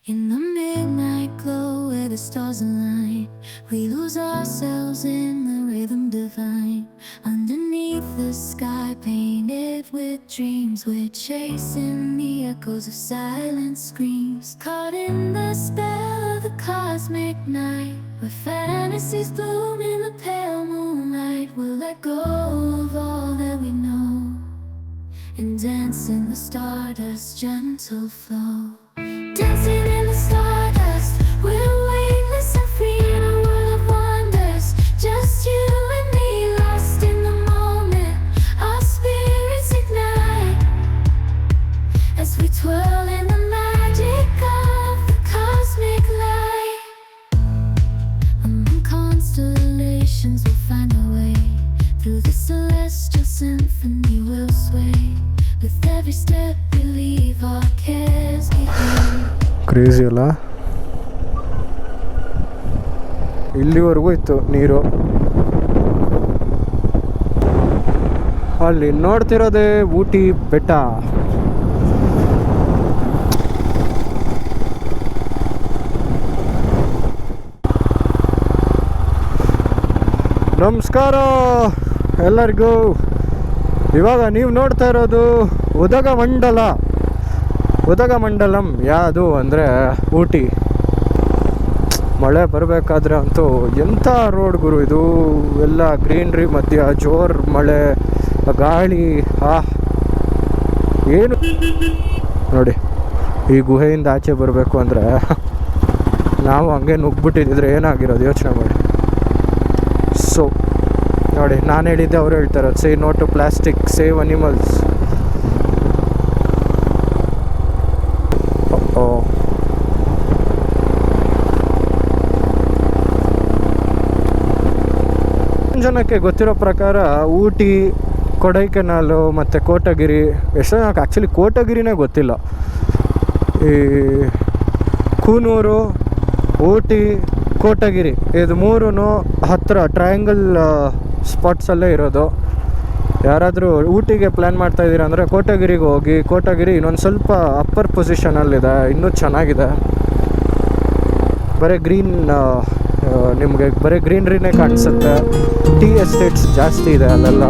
In the midnight glow where the stars align, we lose ourselves in the rhythm divine. Underneath the sky painted with dreams, we're chasing the echoes of silent screams. Caught in the spell of the cosmic night, where fantasies bloom in the pale moonlight. We'll let go of all that we know and dance in the stardust's gentle flow. Dancing in the stardust, we're weightless and free in a world of wonders. Just you and me, lost in the moment. Our spirits ignite as we twirl in the magic of the cosmic light. Among constellations we'll find our way. Through the celestial symphony we'll sway. With every step we leave our cares behind. Crazy ಅಲ್ಲ, ಇಲ್ಲಿವರೆಗೂ ಇತ್ತು ನೀರು. ಅಲ್ಲಿ ನೋಡ್ತಿರೋದೇ ಊಟಿ ಬೆಟ್ಟ. ನಮಸ್ಕಾರ ಎಲ್ಲರಿಗೂ. ಇವಾಗ ನೀವು ನೋಡ್ತಾ ಇರೋದು ಉದಗಮಂಡಲಂ. ಯಾವುದು ಅಂದರೆ ಊಟಿ. ಮಳೆ ಬರಬೇಕಾದ್ರೆ ಅಂತೂ ಎಂಥ ರೋಡ್ ಗುರು ಇದು. ಎಲ್ಲ ಗ್ರೀನ್ರಿ ಮಧ್ಯ ಜೋರ್ ಮಳೆ, ಗಾಳಿ. ಏನು ನೋಡಿ, ಈ ಗುಹೆಯಿಂದ ಆಚೆ ಬರಬೇಕು ಅಂದರೆ ನಾವು ಹಂಗೆ ನುಗ್ಬಿಟ್ಟಿದ್ರೆ ಏನಾಗಿರೋದು ಯೋಚನೆ ಮಾಡಿ. ಸೊ ನೋಡಿ, ನಾನು ಹೇಳಿದ್ದೆ ಅವ್ರು ಹೇಳ್ತಾರೆ, say no to plastic, save animals. ಜನಕ್ಕೆ ಗೊತ್ತಿರೋ ಪ್ರಕಾರ ಊಟಿ, ಕೊಡೈಕೆನಾಲು ಮತ್ತು ಕೋಟಗಿರಿ, ಎಷ್ಟೋ ಜನಕ್ಕೆ ಆ್ಯಕ್ಚುಲಿ ಕೋಟಗಿರಿನೇ ಗೊತ್ತಿಲ್ಲ. ಈ ಕೂನೂರು, ಊಟಿ, ಕೋಟಗಿರಿ ಇದು ಮೂರೂ ಹತ್ತಿರ ಟ್ರಯಾಂಗಲ್ ಸ್ಪಾಟ್ಸಲ್ಲೇ ಇರೋದು. ಯಾರಾದರೂ ಊಟಿಗೆ ಪ್ಲ್ಯಾನ್ ಮಾಡ್ತಾಯಿದ್ದೀರಾ ಅಂದರೆ ಕೋಟಗಿರಿಗೆ ಹೋಗಿ. ಕೋಟಗಿರಿ ಇನ್ನೊಂದು ಸ್ವಲ್ಪ ಅಪ್ಪರ್ ಪೊಸಿಷನಲ್ಲಿದೆ, ಇನ್ನೂ ಚೆನ್ನಾಗಿದೆ. ನಿಮಗೆ ಬರೀ ಗ್ರೀನ್ರಿನೇ ಕಾಣಿಸುತ್ತೆ. ಟೀ ಎಸ್ಟೇಟ್ಸ್ ಜಾಸ್ತಿ ಇದೆ ಅಲ್ಲೆಲ್ಲ.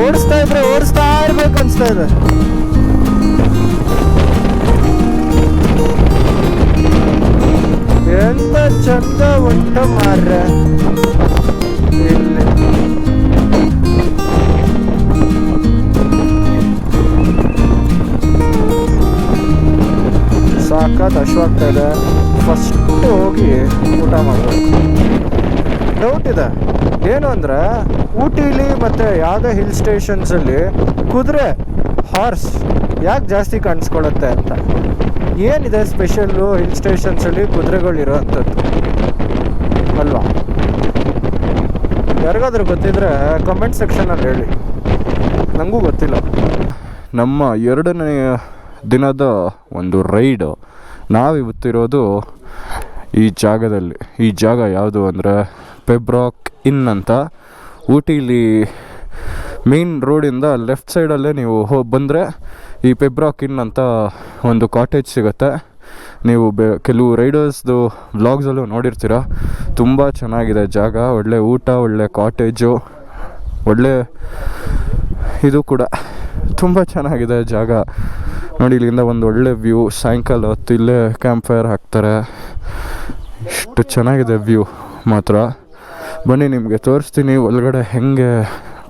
ಓಡಿಸ್ತಾ ಇರ್ಬೇಕು ಅನಿಸ್ತಾ ಇದೆ. ಎಂತ ಚಂದ ಉಂಟು ಮಾರ್ರೆ ಇಲ್ಲಿ. ಸಾಕಾದ ಹಶ್ವಾಗ್ತಾ ಇದೆ. ಫಸ್ಟ್ ಹೋಗಿ ಊಟ ಮಾಡಬೇಕು. ಡೌಟ್ ಇದೆ ಏನು ಅಂದರೆ, ಊಟಿಲಿ ಮತ್ತು ಯಾವುದೇ ಹಿಲ್ ಸ್ಟೇಷನ್ಸಲ್ಲಿ ಕುದುರೆ, ಹಾರ್ಸ್ ಯಾಕೆ ಜಾಸ್ತಿ ಕಾಣಿಸ್ಕೊಳ್ಳುತ್ತೆ ಅಂತ. ಏನಿದೆ ಸ್ಪೆಷಲ್ಲು ಹಿಲ್ ಸ್ಟೇಷನ್ಸಲ್ಲಿ ಕುದುರೆಗಳಿರೋ ಅಂಥದ್ದು ಅಲ್ವಾ? ಯಾರಿಗಾದ್ರೂ ಗೊತ್ತಿದ್ರೆ ಕಮೆಂಟ್ ಸೆಕ್ಷನಲ್ಲಿ ಹೇಳಿ, ನನಗೂ ಗೊತ್ತಿಲ್ಲ. ನಮ್ಮ 2ನೇ ದಿನದ ಒಂದು ರೈಡು. ನಾವಿವತ್ತಿರೋದು ಈ ಜಾಗದಲ್ಲಿ. ಈ ಜಾಗ ಯಾವುದು ಅಂದರೆ ಪೆಬ್ರಾಕ್ ಇನ್ ಅಂತ. ಊಟಿಲಿ ಮೇನ್ ರೋಡಿಂದ ಲೆಫ್ಟ್ ಸೈಡಲ್ಲೇ ನೀವು ಬಂದರೆ ಈ ಪೆಬ್ರಾಕ್ ಇನ್ ಅಂತ ಒಂದು ಕಾಟೇಜ್ ಸಿಗುತ್ತೆ. ನೀವು ಕೆಲವು ರೈಡರ್ಸ್ದು ವ್ಲಾಗ್ಸಲ್ಲೂ ನೋಡಿರ್ತೀರ. ತುಂಬ ಚೆನ್ನಾಗಿದೆ ಜಾಗ. ಒಳ್ಳೆ ಊಟ, ಒಳ್ಳೆ ಕಾಟೇಜು, ಒಳ್ಳೆ ಇದು ಕೂಡ ತುಂಬ ಚೆನ್ನಾಗಿದೆ ಜಾಗ. ನೋಡಿ, ಇಲ್ಲಿಂದ ಒಂದು ಒಳ್ಳೆ ವ್ಯೂ. ಸಾಯಂಕಾಲ ಹೊತ್ತು ಇಲ್ಲೇ ಕ್ಯಾಂಪ್ ಫೈರ್ ಹಾಕ್ತಾರೆ. ಇಷ್ಟು ಚೆನ್ನಾಗಿದೆ ವ್ಯೂ ಮಾತ್ರ. ಬನ್ನಿ ನಿಮಗೆ ತೋರಿಸ್ತೀನಿ ಒಳಗಡೆ ಹೆಂಗೆ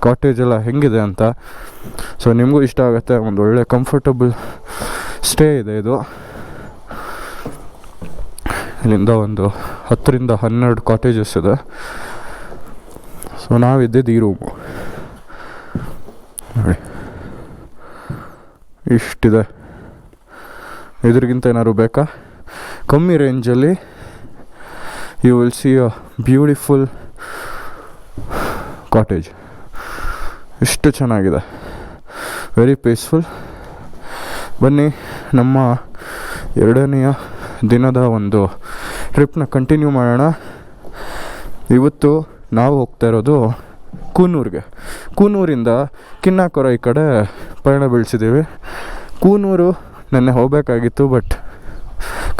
ಕಾಟೇಜ್ ಎಲ್ಲ ಹೆಂಗಿದೆ ಅಂತ. ಸೊ ನಿಮಗೂ ಇಷ್ಟ ಆಗುತ್ತೆ. ಒಂದು ಒಳ್ಳೆ ಕಂಫರ್ಟಬಲ್ ಸ್ಟೇ ಇದೆ ಇದು. ಇಲ್ಲಿಂದ ಒಂದು 10ರಿಂದ 12 ಕಾಟೇಜಸ್ ಇದೆ. ಸೊ ನಾವಿದ್ದಿದ್ದು ಈ ರೂಮು ನೋಡಿ, ಇಷ್ಟಿದೆ. ಇದ್ರಿಗಿಂತ ಏನಾದ್ರು ಬೇಕಾ? ಕಮ್ಮಿ ರೇಂಜಲ್ಲಿ you will see a beautiful cottage. ಇಷ್ಟು ಚೆನ್ನಾಗಿದೆ, ವೆರಿ ಪೀಸ್ಫುಲ್. ಬನ್ನಿ ನಮ್ಮ 2ನೇ ದಿನದ ಒಂದು ಟ್ರಿಪ್ನ ಕಂಟಿನ್ಯೂ ಮಾಡೋಣ. ಇವತ್ತು ನಾವು ಹೋಗ್ತಾ ಇರೋದು ಕೂನೂರಿಗೆ. ಕೂನೂರಿಂದ ಕಿನ್ನಾಕೊರ ಈ ಕಡೆ ಪಯಣ ಬೆಳೆಸಿದ್ದೀವಿ. ಕೂನೂರು ನೆನ್ನೆ ಹೋಗಬೇಕಾಗಿತ್ತು, ಬಟ್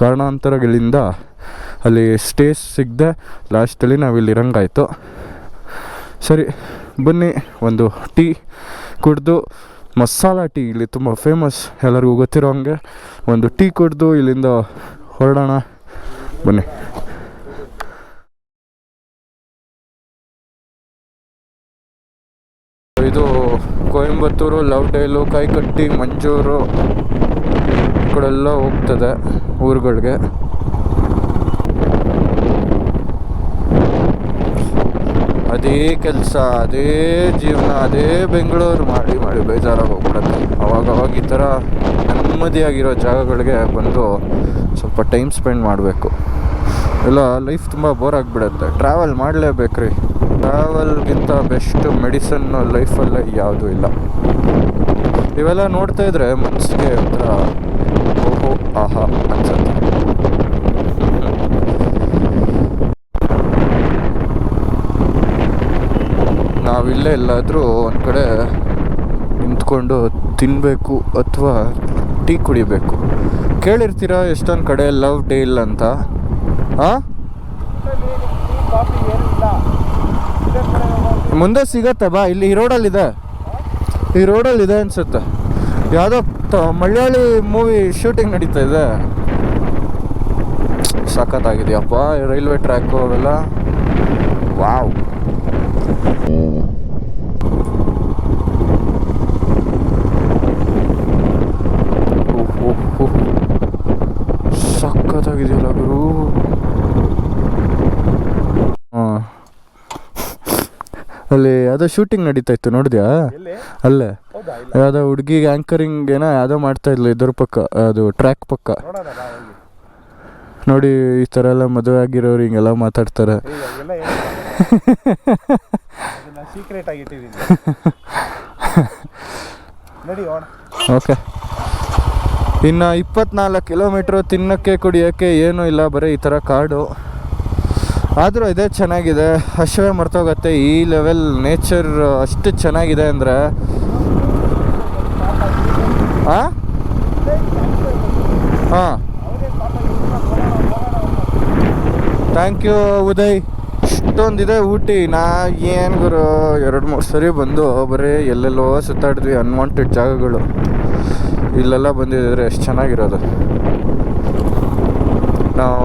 ಕಾರಣಾಂತರಗಳಿಂದ ಅಲ್ಲಿ ಸ್ಟೇಸ್ ಸಿಗದೆ ಲಾಸ್ಟಲ್ಲಿ ನಾವಿಲ್ಲಿ ಇರಂಗಾಯಿತು. ಸರಿ ಬನ್ನಿ, ಒಂದು ಟೀ ಕುಡಿದು, ಮಸಾಲ ಟೀ ಇಲ್ಲಿ ತುಂಬ ಫೇಮಸ್, ಎಲ್ಲರಿಗೂ ಗೊತ್ತಿರೋ ಹಂಗೆ ಒಂದು ಟೀ ಕುಡಿದು ಇಲ್ಲಿಂದ ಹೊರಡೋಣ. ಬನ್ನಿ. ಇದು ಕೊಯಂಬತ್ತೂರು, ಲವ್ಡೇಲು, ಕೈಕಟ್ಟಿ, ಮಂಜೂರು ಈ ಕಡೆಲ್ಲ ಹೋಗ್ತದೆ ಊರುಗಳಿಗೆ. ಅದೇ ಕೆಲಸ, ಅದೇ ಜೀವನ, ಅದೇ ಬೆಂಗಳೂರು ಮಾಡಿ ಮಾಡಿ ಬೇಜಾರಾಗಿ ಹೋಗ್ಬಿಡುತ್ತೆ. ಅವಾಗವಾಗ ಈ ಥರ ನೆಮ್ಮದಿಯಾಗಿರೋ ಜಾಗಗಳಿಗೆ ಬಂದು ಸ್ವಲ್ಪ ಟೈಮ್ ಸ್ಪೆಂಡ್ ಮಾಡಬೇಕು. ಇಲ್ಲ ಲೈಫ್ ತುಂಬ ಬೋರ್ ಆಗಿಬಿಡುತ್ತೆ. ಟ್ರಾವೆಲ್ ಮಾಡಲೇಬೇಕ್ರಿ. ಟ್ರಾವೆಲ್ಗಿಂತ ಬೆಸ್ಟ್ ಮೆಡಿಸನ್ ಲೈಫಲ್ಲೇ ಯಾವುದೂ ಇಲ್ಲ. ಇವೆಲ್ಲ ನೋಡ್ತಾ ಇದ್ರೆ ಮನಸ್ಸಿಗೆ ಒಂಥರ ಓಹೋ ಆಹಾ ಅನ್ಸುತ್ತೆ. ನಾವಿಲ್ಲೇ ಎಲ್ಲಾದರೂ ಒಂದು ಕಡೆ ನಿಂತ್ಕೊಂಡು ತಿನ್ನಬೇಕು ಅಥವಾ ಟೀ ಕುಡಿಬೇಕು. ಕೇಳಿರ್ತೀರ ಎಷ್ಟೊಂದು ಕಡೆ ಲವ್ ಡೇಲ್ ಅಂತ. ಹಾಂ, ಮುಂದೆ ಸಿಗತ್ತೆ ಬಾ. ಇಲ್ಲಿ ಈ ರೋಡಲ್ಲಿದೆ, ಈ ರೋಡಲ್ಲಿದೆ ಅನ್ಸುತ್ತೆ. ಯಾವುದೋ ಮಲಯಾಳಿ ಮೂವಿ ಶೂಟಿಂಗ್ ನಡೀತಾ ಇದೆ. ಸಖತ್ತಾಗಿದೆಯಪ್ಪ ರೈಲ್ವೆ ಟ್ರ್ಯಾಕು ಅವೆಲ್ಲ. ವಾವ್. ಸಖತ್ತಾಗಿದೆಯಲ್ಲ ಗುರು. ಹಾಂ, ಅಲ್ಲಿ ಯಾವುದೋ ಶೂಟಿಂಗ್ ನಡೀತಾ ಇತ್ತು, ನೋಡಿದ್ಯಾ? ಅಲ್ಲೇ ಯಾವುದೋ ಹುಡುಗಿಗೆ ಆ್ಯಂಕರಿಂಗ್ ಏನೋ ಯಾವುದೋ ಮಾಡ್ತಾ ಇದ್ಲು ಇದ್ರ ಪಕ್ಕ, ಅದು ಟ್ರ್ಯಾಕ್ ಪಕ್ಕ. ನೋಡಿ ಈ ಥರ ಎಲ್ಲ ಮದುವೆ ಆಗಿರೋರು ಹಿಂಗೆಲ್ಲ ಮಾತಾಡ್ತಾರೆ. ಓಕೆ, ಇನ್ನು 24 ಕಿಲೋಮೀಟ್ರು. ತಿನ್ನೋಕ್ಕೆ ಕುಡಿಯೋಕ್ಕೆ ಏನೂ ಇಲ್ಲ, ಬರೀ ಈ ಥರ ಕಾಡು. ಆದರೂ ಇದೇ ಚೆನ್ನಾಗಿದೆ. ಹಸಿವೆ ಮರ್ತೋಗುತ್ತೆ. ಈ ಲೆವೆಲ್ ನೇಚರ್ ಅಷ್ಟು ಚೆನ್ನಾಗಿದೆ ಅಂದರೆ. ಹಾಂ ಹಾಂ, ಥ್ಯಾಂಕ್ ಯು ಉದಯ್. ಇಷ್ಟೊಂದಿದೆ ಊಟಿ. ನಾ ಏನು ಗುರು 2-3 ಸರಿ ಬಂದು ಬರೀ ಎಲ್ಲೆಲ್ಲೋ ಸುತ್ತಾಡಿದ್ವಿ, ಅನ್ವಾಂಟೆಡ್ ಜಾಗಗಳು. ಇಲ್ಲೆಲ್ಲ ಬಂದಿದ್ರೆ ಎಷ್ಟು ಚೆನ್ನಾಗಿರೋದು. ನಾವು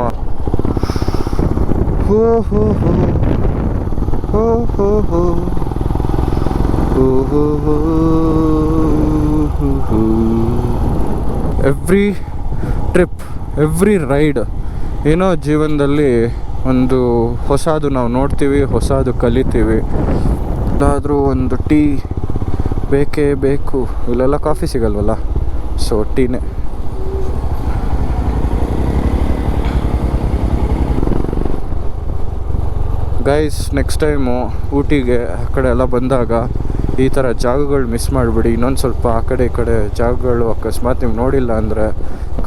ಹೋ ಹೋ ಹೋ ಹೋ ಹೋ ಹೋ ಹೋ ಹೋ ಹೋ. ಎವ್ರಿ ಟ್ರಿಪ್, ಎವ್ರಿ ರೈಡ್ ಏನೋ ಜೀವನದಲ್ಲಿ ಒಂದು ಹೊಸದು ನಾವು ನೋಡ್ತೀವಿ, ಹೊಸದು ಕಲಿತೀವಿ. ಎಲ್ಲಾದರೂ ಒಂದು ಟೀ ಬೇಕೇ ಬೇಕು. ಇಲ್ಲೆಲ್ಲ ಕಾಫಿ ಸಿಗಲ್ವಲ್ಲ, ಸೊ ಟೀನೇ. ಗೈಸ್, ನೆಕ್ಸ್ಟ್ ಟೈಮು ಊಟಿಗೆ ಆ ಕಡೆ ಎಲ್ಲ ಬಂದಾಗ ಈ ಥರ ಜಾಗಗಳು ಮಿಸ್ ಮಾಡಿಬಿಡಿ. ಇನ್ನೊಂದು ಸ್ವಲ್ಪ ಆ ಕಡೆ ಈ ಕಡೆ ಜಾಗಗಳು ಅಕಸ್ಮಾತ್ ನೀವು ನೋಡಿಲ್ಲ ಅಂದರೆ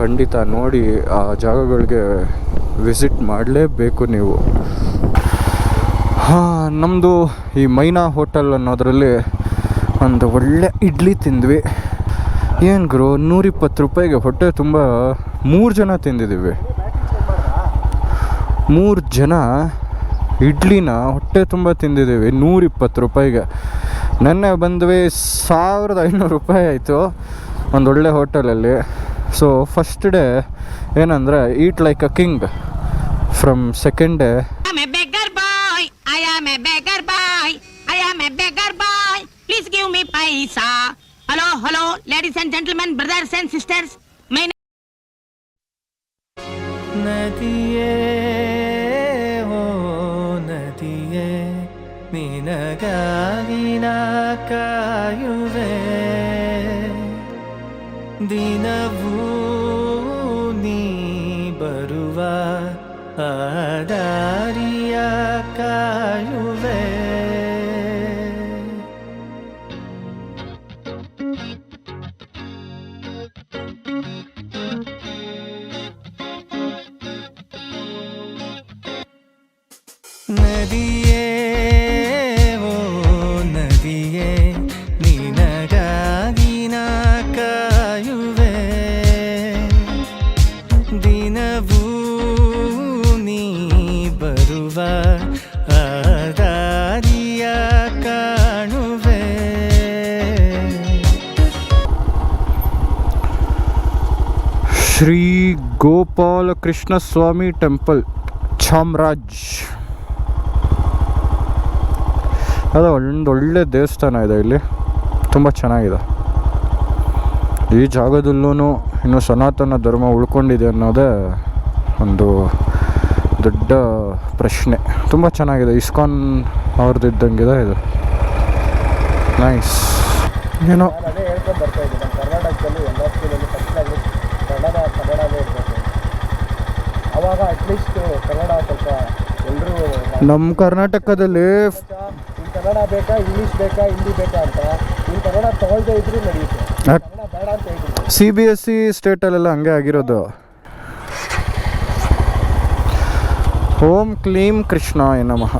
ಖಂಡಿತ ನೋಡಿ, ಆ ಜಾಗಗಳಿಗೆ ವಿಸಿಟ್ ಮಾಡಲೇಬೇಕು ನೀವು. ಹಾಂ, ನಮ್ಮದು ಈ ಮೈನಾ ಹೋಟೆಲ್ ಅನ್ನೋದರಲ್ಲಿ ಒಂದು ಒಳ್ಳೆ ಇಡ್ಲಿ ತಿಂದ್ವಿ. ಏನು ಗುರು, 120 ರೂಪಾಯಿಗೆ ಹೊಟ್ಟೆ ತುಂಬ 3 ಜನ ತಿಂದಿದ್ದೀವಿ. 3 ಜನ ಇಡ್ಲಿನ ಹೊಟ್ಟೆ ತುಂಬ ತಿಂದಿದ್ದೀವಿ 120 ರೂಪಾಯಿಗೆ. ನೆನ್ನೆ ಬಂದ್ವಿ 1500 ರೂಪಾಯಿ ಆಯಿತು ಒಂದೊಳ್ಳೆ ಹೋಟೆಲಲ್ಲಿ. ಸೊ ಫಸ್ಟ್ ಡೇ ಏನಂದರೆ ಈಟ್ like a king. From second day please give me paisa. Hello, ladies and gentlemen, brothers and sisters. My ನದಿಯೇ ಓ ನದಿಯೇ, ನಿನಗಾಗಿ ನಾ ಕಾಯುವೆ. ದಿನವೂ ನೀ ಬರುವ ಆ ದಾರಿಯ ಕಾಯುವೆ. ನದಿಯೇ ಓ ನದಿಯೇ ನಿನಗಾಗಿ ನಾ ಕಾಯುವೆ ದಿನವೂ ನೀ ಬರುವ ಆ ದಾರಿಯ ಕಾಣುವೆ ಶ್ರೀ ಗೋಪಾಲಕೃಷ್ಣ ಸ್ವಾಮಿ ಟೆಂಪಲ್ ಚಾಮರಾಜ್. ಅದು ಒಳ್ಳೆ ದೇವಸ್ಥಾನ ಇದೆ, ಇಲ್ಲಿ ತುಂಬ ಚೆನ್ನಾಗಿದೆ. ಈ ಜಾಗದಲ್ಲೂ ಇನ್ನು ಸನಾತನ ಧರ್ಮ ಉಳ್ಕೊಂಡಿದೆ ಅನ್ನೋದೇ ಒಂದು ದೊಡ್ಡ ಪ್ರಶ್ನೆ. ತುಂಬ ಚೆನ್ನಾಗಿದೆ, ಇಸ್ಕಾನ್ ಅವ್ರದ್ದು ಇದ್ದಂಗಿದೆ ಇದು. ನೈಸ್. ಏನೋ ಅದೇ ಹೇಳ್ಕೊಂಡು ಬರ್ತಾ ಇದ್ದೀನಿ, ನಮ್ಮ ಕರ್ನಾಟಕದಲ್ಲಿ ಎಲ್ಲ ಸ್ಕೂಲಲ್ಲಿ ಫಸ್ಟ್ ಲ್ಯಾಂಗ್ವೇಜ್ ಕನ್ನಡನೇ ಇರಬೇಕು. ಆವಾಗ ಅಟ್ಲೀಸ್ಟ್ ಕನ್ನಡ ಸ್ವಲ್ಪ ಎಲ್ಲರೂ ನಮ್ಮ ಕರ್ನಾಟಕದಲ್ಲಿ ಕನ್ನಡ ಬೇಕಾ ಇಂಗ್ಲೀಷ್ ಬೇಕಾ ಹಿಂದಿ ಬೇಕಾ ಅಂತ ನೀವು ಕನ್ನಡ ತಗೊಳ್ದೇ ಇದ್ರೂ ನಡೆಯುತ್ತೆ. ಕನ್ನಡ ಬೇಡ ಅಂತ ಹೇಳ್ತಿದ್ರು. CBSE ಸ್ಟೇಟಲ್ಲೆಲ್ಲ ಹಂಗೆ ಆಗಿರೋದು. ಓಂ ಕ್ಲೀಂ ಕೃಷ್ಣಾಯ ನಮಃ.